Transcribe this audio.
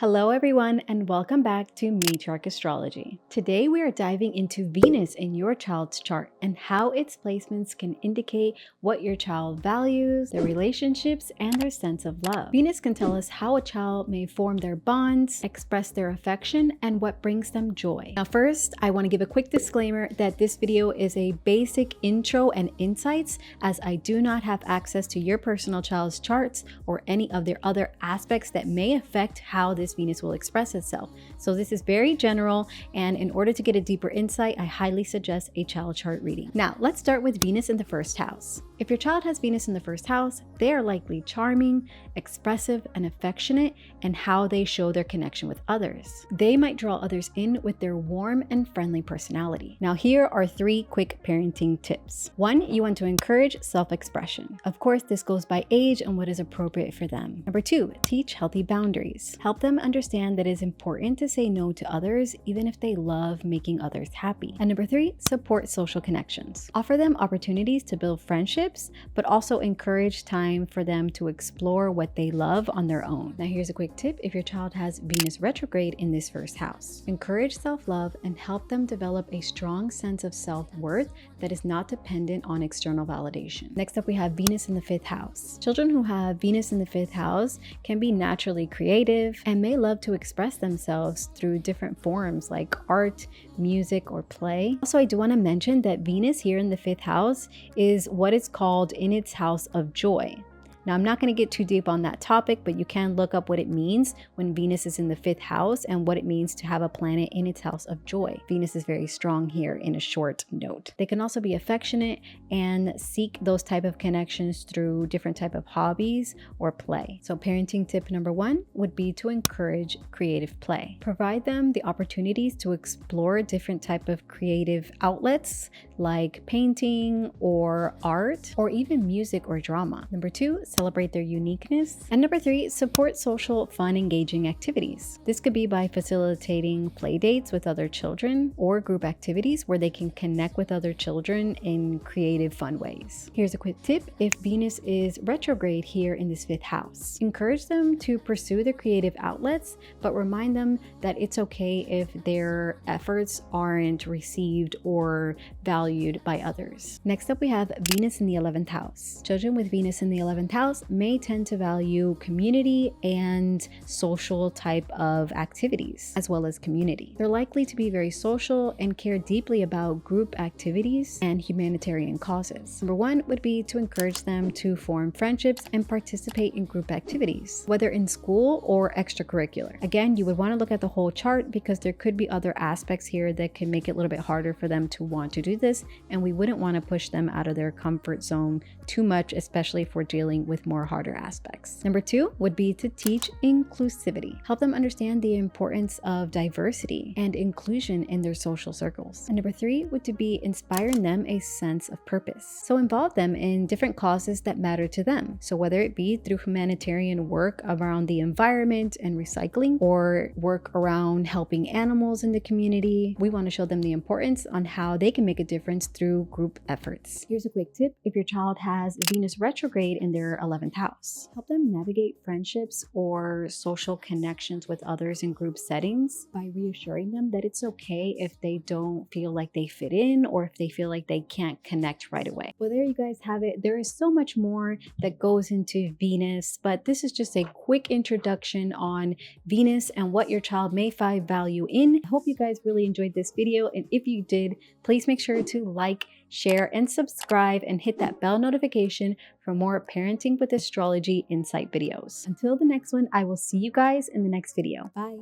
Hello everyone and welcome back to Matriarch Astrology. Today we are diving into Venus in your child's chart and how its placements can indicate what your child values, their relationships, and their sense of love. Venus can tell us how a child may form their bonds, express their affection, and what brings them joy. Now first, I want to give a quick disclaimer that this video is a basic intro and insights, as I do not have access to your personal child's charts or any of their other aspects that may affect how this Venus will express itself. So this is very general, and in order to get a deeper insight, I highly suggest a child chart reading. Now, let's start with Venus in the first house. If your child has Venus in the first house, they are likely charming, expressive, and affectionate in how they show their connection with others. They might draw others in with their warm and friendly personality. Now, here are 3 quick parenting tips. 1, you want to encourage self-expression. Of course, this goes by age and what is appropriate for them. Number 2, teach healthy boundaries. Help them understand that it is important to say no to others, even if they love making others happy. And number 3, support social connections. Offer them opportunities to build friendships, but also encourage time for them to explore what they love on their own. Now here's a quick tip if your child has Venus retrograde in this first house. Encourage self-love and help them develop a strong sense of self-worth that is not dependent on external validation. Next up, we have Venus in the 5th house. Children who have Venus in the 5th house can be naturally creative and may love to express themselves through different forms like art, music, or play. Also, I do want to mention that Venus here in the 5th house is what is called in its house of joy. Now, I'm not going to get too deep on that topic, but you can look up what it means when Venus is in the 5th house and what it means to have a planet in its house of joy. Venus is very strong here in a short note. They can also be affectionate and seek those type of connections through different type of hobbies or play. So parenting tip number 1 would be to encourage creative play. Provide them the opportunities to explore different type of creative outlets like painting or art or even music or drama. Number 2, celebrate their uniqueness. And number 3, support social, fun, engaging activities. This could be by facilitating play dates with other children or group activities where they can connect with other children in creative, fun ways. Here's a quick tip if Venus is retrograde here in this 5th house. Encourage them to pursue their creative outlets, but remind them that it's okay if their efforts aren't received or valued by others. Next up, we have Venus in the 11th house. Children with Venus in the 11th house may tend to value community and social type of activities, as well as community. They're likely to be very social and care deeply about group activities and humanitarian causes. Number 1 would be to encourage them to form friendships and participate in group activities, whether in school or extracurricular. Again, you would want to look at the whole chart because there could be other aspects here that can make it a little bit harder for them to want to do this, and we wouldn't want to push them out of their comfort zone too much, especially if we're dealing with more harder aspects. Number 2 would be to teach inclusivity. Help them understand the importance of diversity and inclusion in their social circles. And number 3 would be inspiring them a sense of purpose. So involve them in different causes that matter to them. So whether it be through humanitarian work around the environment and recycling, or work around helping animals in the community, we want to show them the importance on how they can make a difference through group efforts. Here's a quick tip if your child has Venus retrograde in their 11th house. Help them navigate friendships or social connections with others in group settings by reassuring them that it's okay if they don't feel like they fit in or if they feel like they can't connect right away. Well, there you guys have it. There is so much more that goes into Venus, but this is just a quick introduction on Venus and what your child may find value in. I hope you guys really enjoyed this video, and if you did, please make sure to like, share, and subscribe, and hit that bell notification for more Parenting with Astrology insight videos. Until the next one, I will see you guys in the next video. Bye.